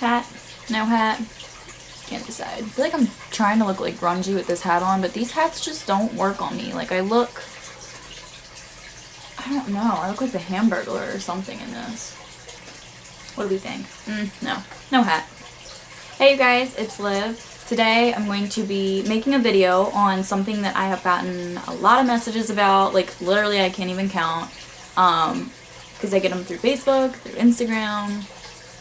Hat? No hat? Can't decide. I feel like I'm trying to look like grungy with this hat on, but these hats just don't work on me. Like I don't know, I look like the Hamburglar or something in this. What do we think? No hat. Hey you guys, it's Liv. Today I'm going to be making a video on something that I have gotten a lot of messages about, like literally I can't even count, because I get them through Facebook, through Instagram,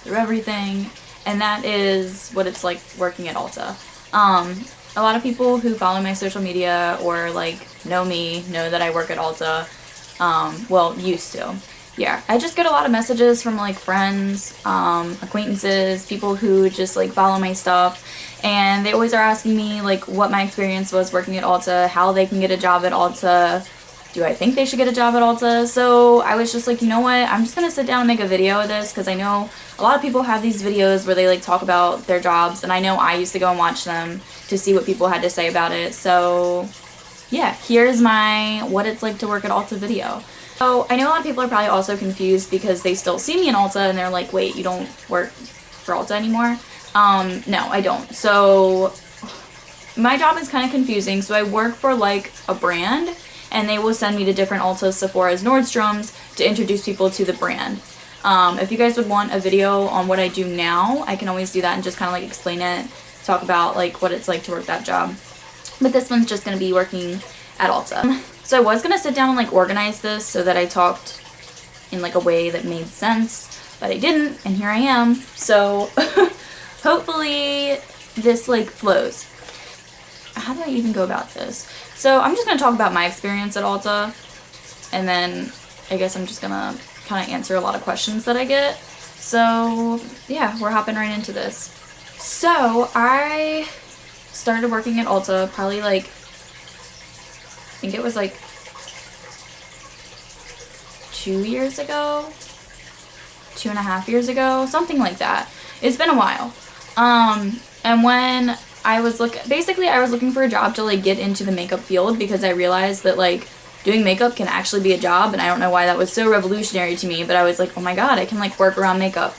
through everything, and that is what it's like working at Ulta. A lot of people who follow my social media or like know me know that I work at Ulta, well, used to. Yeah, I just get a lot of messages from like friends, acquaintances, people who just like follow my stuff, and they always are asking me like what my experience was working at Ulta, how they can get a job at Ulta, do I think they should get a job at Ulta? So I was just like, you know what, I'm just gonna sit down and make a video of this, because I know a lot of people have these videos where they like talk about their jobs, and I know I used to go and watch them to see what people had to say about it. So yeah, here's my what it's like to work at Ulta video. So I know a lot of people are probably also confused because they still see me in Ulta and they're like, wait, you don't work for Ulta anymore? No, I don't. So my job is kind of confusing. So I work for like a brand, and they will send me to different Ultas, Sephora's, Nordstroms to introduce people to the brand. If you guys would want a video on what I do now, I can always do that and just kind of like explain it, talk about like what it's like to work that job. But this one's just going to be working at Ulta. So I was going to sit down and like organize this so that I talked in like a way that made sense, but I didn't, and here I am. So hopefully this like flows. How do I even go about this? So I'm just going to talk about my experience at Ulta, and then I guess I'm just going to kind of answer a lot of questions that I get. So yeah, we're hopping right into this. So I started working at Ulta probably like, I think it was like 2 years ago, 2.5 years ago, something like that. It's been a while. And when I was basically I was looking for a job to like get into the makeup field, because I realized that like doing makeup can actually be a job, and I don't know why that was so revolutionary to me, but I was like, oh my god, I can like work around makeup.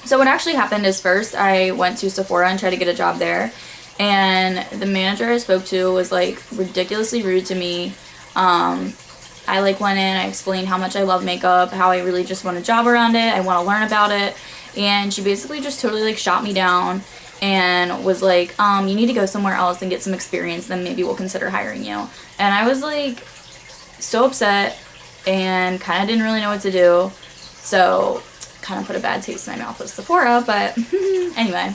So what actually happened is, first I went to Sephora and tried to get a job there, and the manager I spoke to was like ridiculously rude to me. I like went in, I explained how much I love makeup, how I really just want a job around it, I want to learn about it, and she basically just totally like shot me down and was like, you need to go somewhere else and get some experience, then maybe we'll consider hiring you. And I was like so upset and kind of didn't really know what to do, so kind of put a bad taste in my mouth with Sephora, but anyway.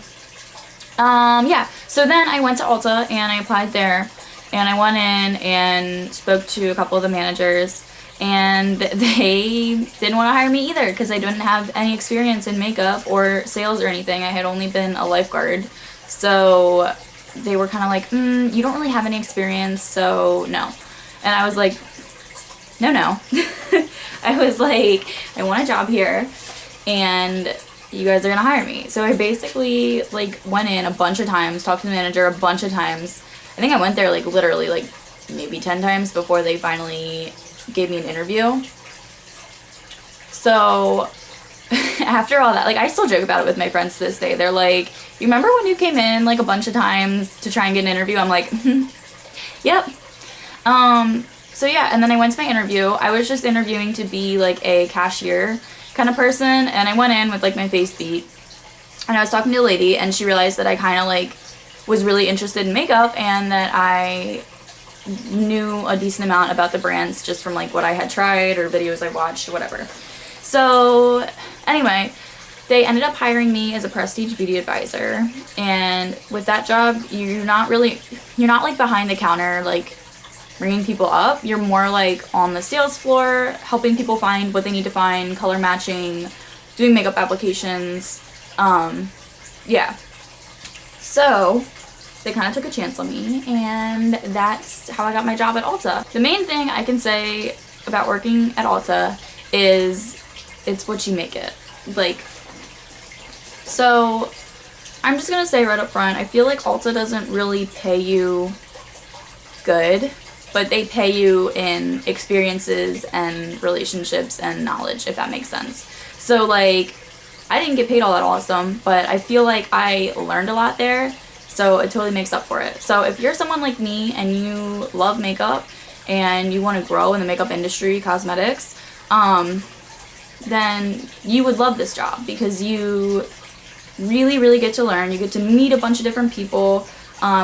Yeah, so then I went to Ulta and I applied there, and I went in and spoke to a couple of the managers, and they didn't want to hire me either because I didn't have any experience in makeup or sales or anything. I had only been a lifeguard, so they were kind of like, you don't really have any experience, so no. And I was like, no. I was like, I want a job here, and you guys are gonna hire me. So I basically like went in a bunch of times, talked to the manager a bunch of times. I think I went there like literally like maybe 10 times before they finally gave me an interview. So after all that, like I still joke about it with my friends to this day. They're like, you remember when you came in like a bunch of times to try and get an interview? I'm like, yep. So yeah, and then I went to my interview. I was just interviewing to be like a cashier kind of person, and I went in with like my face beat, and I was talking to a lady, and she realized that I kind of like was really interested in makeup, and that I knew a decent amount about the brands just from like what I had tried or videos I watched or whatever. So anyway, they ended up hiring me as a prestige beauty advisor, and with that job you're not like behind the counter like bringing people up. You're more like on the sales floor, helping people find what they need to find, color matching, doing makeup applications. Yeah. So they kind of took a chance on me, and that's how I got my job at Ulta. The main thing I can say about working at Ulta is it's what you make it. Like, so I'm just gonna say right up front, I feel like Ulta doesn't really pay you good, but they pay you in experiences and relationships and knowledge, if that makes sense. So like, I didn't get paid all that awesome, but I feel like I learned a lot there, so it totally makes up for it. So if you're someone like me and you love makeup and you want to grow in the makeup industry, cosmetics, then you would love this job because you really get to learn. You get to meet a bunch of different people,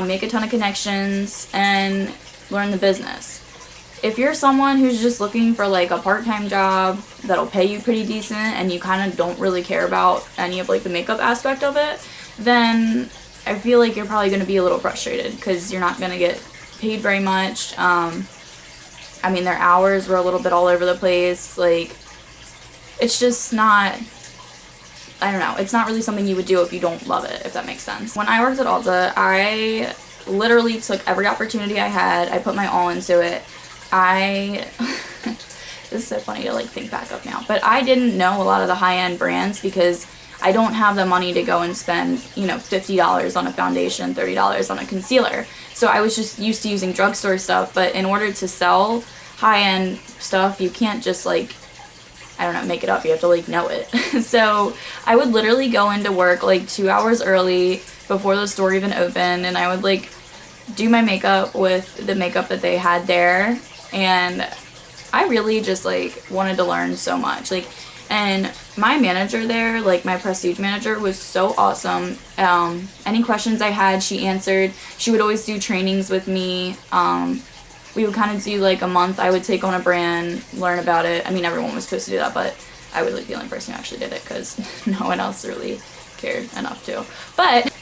make a ton of connections, and learn the business. If you're someone who's just looking for like a part-time job that'll pay you pretty decent and you kind of don't really care about any of like the makeup aspect of it, then I feel like you're probably going to be a little frustrated because you're not going to get paid very much. I mean, their hours were a little bit all over the place. Like, it's just not, I don't know, it's not really something you would do if you don't love it, if that makes sense. When I worked at Ulta, I literally took every opportunity I had. I put my all into it. This is so funny to like think back up now, but I didn't know a lot of the high-end brands because I don't have the money to go and spend, you know, $50 on a foundation, $30 on a concealer. So I was just used to using drugstore stuff, but in order to sell high-end stuff, you can't just like, I don't know, make it up. You have to like know it. So I would literally go into work like 2 hours early before the store even opened, and I would like do my makeup with the makeup that they had there. And I really just like wanted to learn so much. Like, and my manager there, like my prestige manager, was so awesome. Any questions I had, she answered. She would always do trainings with me. We would kind of do like a month. I would take on a brand, learn about it. I mean, everyone was supposed to do that, but I was like the only person who actually did it because no one else really cared enough to. But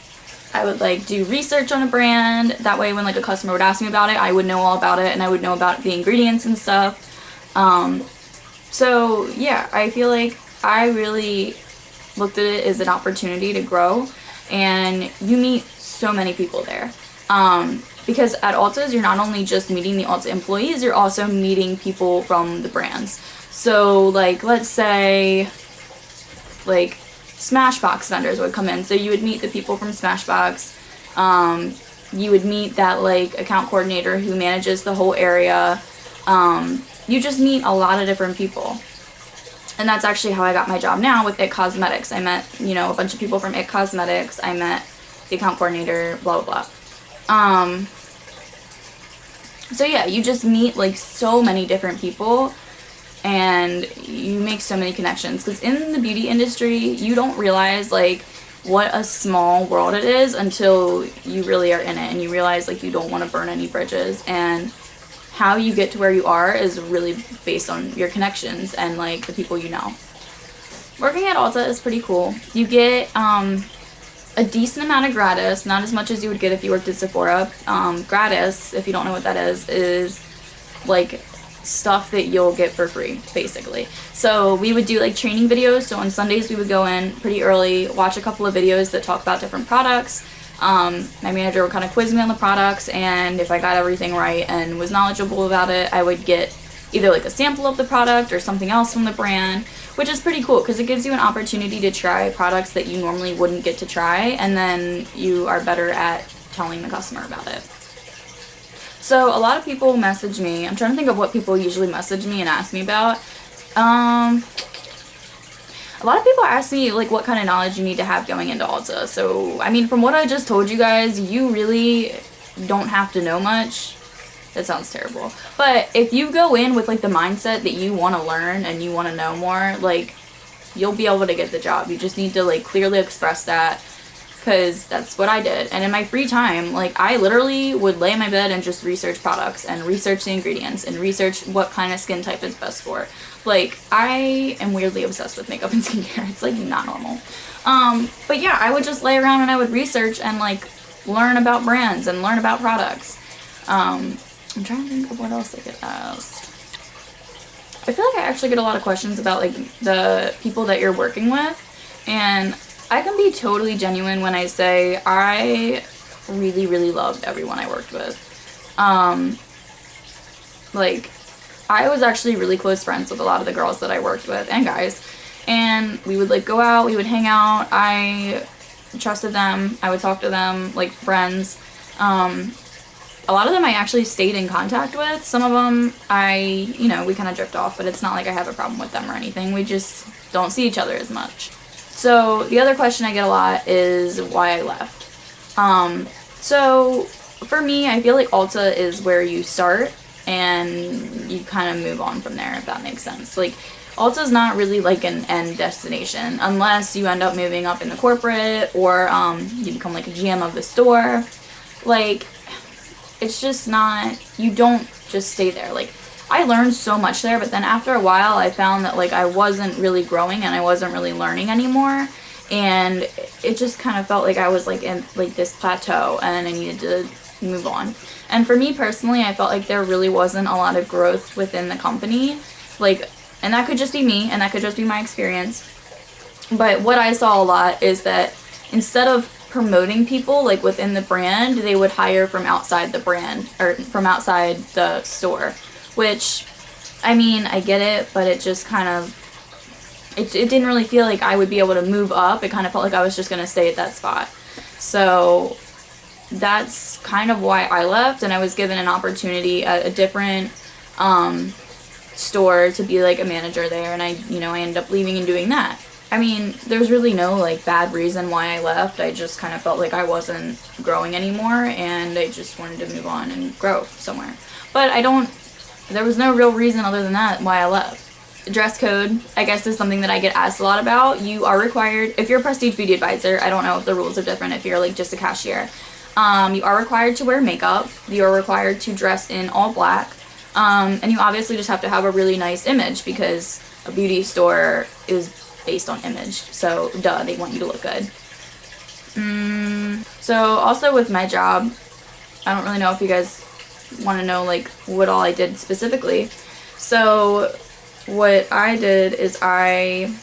I would like do research on a brand. That way when like a customer would ask me about it, I would know all about it and I would know about the ingredients and stuff. So yeah, I feel like I really looked at it as an opportunity to grow, and you meet so many people there. Because at Ulta's, you're not only just meeting the Ulta employees, you're also meeting people from the brands. So like, let's say like Smashbox vendors would come in. So you would meet the people from Smashbox. You would meet that like account coordinator who manages the whole area. You just meet a lot of different people. And that's actually how I got my job now with IT Cosmetics. I met, you know, a bunch of people from IT Cosmetics. I met the account coordinator, blah, blah, blah. So yeah, you just meet like so many different people and you make so many connections, because in the beauty industry, you don't realize like what a small world it is until you really are in it and you realize like you don't want to burn any bridges, and how you get to where you are is really based on your connections and like the people you know. Working at Ulta is pretty cool. You get a decent amount of gratis, not as much as you would get if you worked at Sephora. Gratis, if you don't know what that is like stuff that you'll get for free, basically. So we would do like training videos. So on Sundays we would go in pretty early, watch a couple of videos that talk about different products. My manager would kind of quiz me on the products, and if I got everything right and was knowledgeable about it, I would get either like a sample of the product or something else from the brand, which is pretty cool because it gives you an opportunity to try products that you normally wouldn't get to try, and then you are better at telling the customer about it. So a lot of people message me. I'm trying to think of what people usually message me and ask me about. A lot of people ask me like what kind of knowledge you need to have going into Ulta. So I mean, from what I just told you guys, you really don't have to know much. That sounds terrible. But if you go in with like the mindset that you want to learn and you want to know more, like you'll be able to get the job. You just need to like clearly express that, because that's what I did. And in my free time, like I literally would lay in my bed and just research products and research the ingredients and research what kind of skin type is best for. Like I am weirdly obsessed with makeup and skincare. It's like not normal. But yeah, I would just lay around and I would research and like learn about brands and learn about products. I'm trying to think of what else I get asked. I feel like I actually get a lot of questions about like the people that you're working with, and I can be totally genuine when I say I really loved everyone I worked with. Like I was actually really close friends with a lot of the girls that I worked with, and guys, and we would like go out, we would hang out. I trusted them. I would talk to them like friends. A lot of them I actually stayed in contact with. Some of them we kind of drift off, but it's not like I have a problem with them or anything. We just don't see each other as much. So the other question I get a lot is why I left. So for me, I feel like Ulta is where you start and you kind of move on from there, if that makes sense. Like, Ulta's not really like an end destination unless you end up moving up into corporate or you become like a GM of the store. Like, it's just not, you don't just stay there. Like, I learned so much there, but then after a while I found that like I wasn't really growing and I wasn't really learning anymore, and it just kind of felt like I was like in like this plateau and I needed to move on. And for me personally, I felt like there really wasn't a lot of growth within the company, like, and that could just be me and that could just be my experience, but what I saw a lot is that instead of promoting people like within the brand, they would hire from outside the brand or from outside the store, which, I mean, I get it, but it just kind of, it didn't really feel like I would be able to move up. It kind of felt like I was just going to stay at that spot. So that's kind of why I left, and I was given an opportunity at a different store to be like a manager there, and I ended up leaving and doing that. I mean, there's really no like bad reason why I left. I just kind of felt like I wasn't growing anymore and I just wanted to move on and grow somewhere. But there was no real reason other than that why I left. Dress code, I guess, is something that I get asked a lot about. You are required, if you're a prestige beauty advisor, I don't know if the rules are different if you're like just a cashier. You are required to wear makeup. You are required to dress in all black. And you obviously just have to have a really nice image because a beauty store is based on image. So, duh, they want you to look good. So, also with my job, I don't really know if you guys want to know like what all I did specifically. So, what I did is I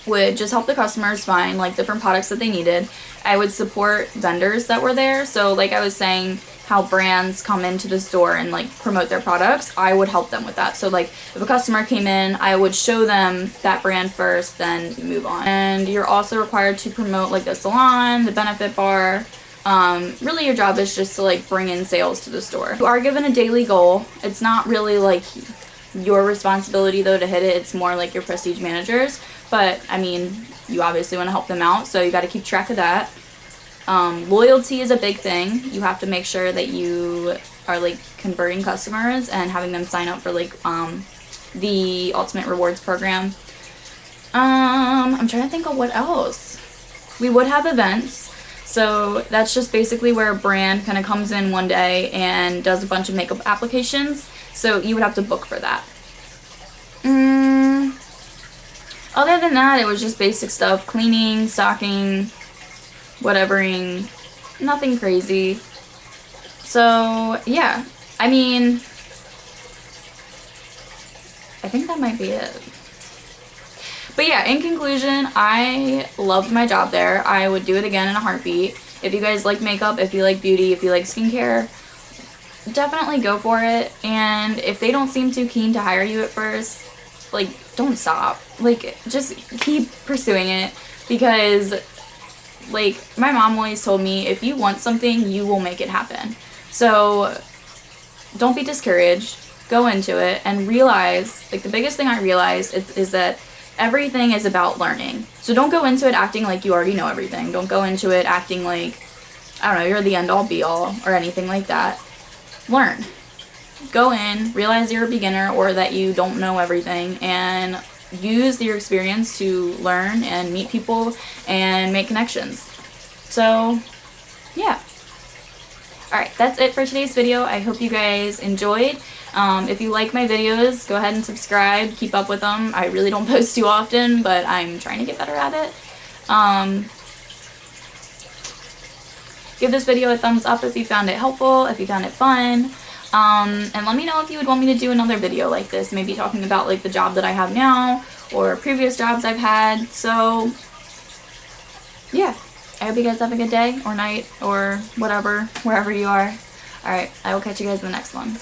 would just help the customers find like different products that they needed. I would support vendors that were there. So, like I was saying, how brands come into the store and like promote their products, I would help them with that. So like if a customer came in, I would show them that brand first, then move on. And you're also required to promote like the salon, the benefit bar. Really your job is just to like bring in sales to the store. You are given a daily goal. It's not really like your responsibility though to hit it. It's more like your prestige managers. But I mean, you obviously want to help them out, so you got to keep track of that. Loyalty is a big thing. You have to make sure that you are like converting customers and having them sign up for like the Ultimate Rewards program. I'm trying to think of what else. We would have events. So that's just basically where a brand kind of comes in one day and does a bunch of makeup applications. So you would have to book for that. Other than that, it was just basic stuff. Cleaning, stocking, whatevering, nothing crazy. So yeah, I mean, I think that might be it. But yeah, in conclusion, I loved my job there. I would do it again in a heartbeat. If you guys like makeup, if you like beauty, if you like skincare, definitely go for it. And if they don't seem too keen to hire you at first, like, don't stop. Like, just keep pursuing it, because like my mom always told me, if you want something, you will make it happen. So don't be discouraged. Go into it and realize, like, the biggest thing I realized is that everything is about learning. So don't go into it acting like you already know everything. Don't go into it acting like, I don't know, you're the end all be all or anything like that. Learn. Go in, realize you're a beginner or that you don't know everything, and use your experience to learn and meet people and make connections. So yeah. Alright, that's it for today's video. I hope you guys enjoyed. If you like my videos, go ahead and subscribe. Keep up with them. I really don't post too often, but I'm trying to get better at it. Give this video a thumbs up if you found it helpful, if you found it fun. And let me know if you would want me to do another video like this, maybe talking about like the job that I have now or previous jobs I've had. So yeah, I hope you guys have a good day or night or whatever, wherever you are. Alright, I will catch you guys in the next one.